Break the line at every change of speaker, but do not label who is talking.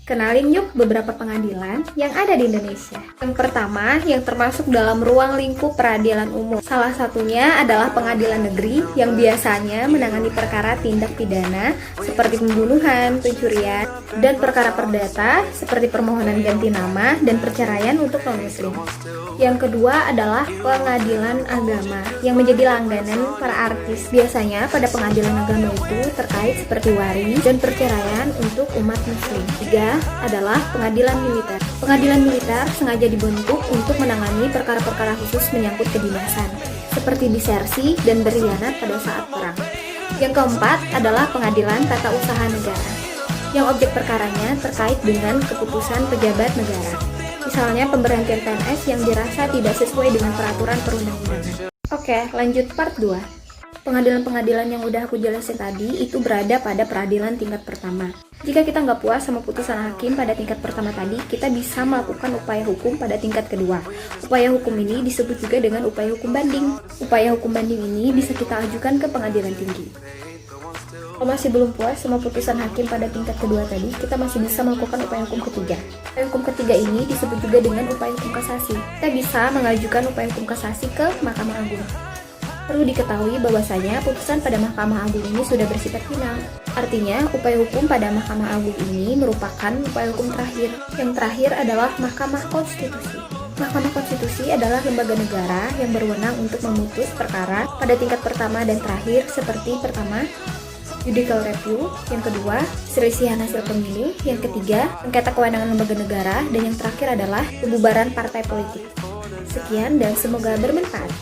Kenalin yuk beberapa pengadilan yang ada di Indonesia. Yang pertama, yang termasuk dalam ruang lingkup peradilan umum. Salah satunya adalah pengadilan negeri yang biasanya menangani perkara tindak pidana seperti pembunuhan, pencurian, dan perkara perdata seperti permohonan ganti nama dan perceraian untuk non-muslim. Yang kedua adalah pengadilan agama yang menjadi langganan para artis. Biasanya pada pengadilan agama itu terkait seperti waris dan perceraian untuk umat muslim. Tiga adalah pengadilan militer. Pengadilan militer sengaja dibentuk untuk menangani perkara-perkara khusus menyangkut kedinasan, seperti disersi dan berkhianat pada saat perang. Yang keempat adalah pengadilan tata usaha negara, yang objek perkaranya terkait dengan keputusan pejabat negara. Misalnya pemberhentian PNS yang dirasa tidak sesuai dengan peraturan perundang-undangan. Oke, lanjut part 2. Pengadilan-pengadilan yang udah aku jelasin tadi itu berada pada peradilan tingkat pertama. Jika kita nggak puas sama putusan hakim pada tingkat pertama tadi, kita bisa melakukan upaya hukum pada tingkat kedua. Upaya hukum ini disebut juga dengan upaya hukum banding. Upaya hukum banding ini bisa kita ajukan ke pengadilan tinggi. Kalau masih belum puas sama putusan hakim pada tingkat kedua tadi, kita masih bisa melakukan upaya hukum ketiga. Upaya hukum ketiga ini disebut juga dengan upaya hukum kasasi. Kita bisa mengajukan upaya hukum kasasi ke Mahkamah Agung. Perlu diketahui bahwasanya putusan pada Mahkamah Agung ini sudah bersifat final. Artinya, upaya hukum pada Mahkamah Agung ini merupakan upaya hukum terakhir. Yang terakhir adalah Mahkamah Konstitusi. Mahkamah Konstitusi adalah lembaga negara yang berwenang untuk memutus perkara pada tingkat pertama dan terakhir seperti pertama, judicial review, yang kedua, selisihan hasil pemilu, yang ketiga, sengketa kewenangan lembaga negara, dan yang terakhir adalah pembubaran partai politik. Sekian dan semoga bermanfaat.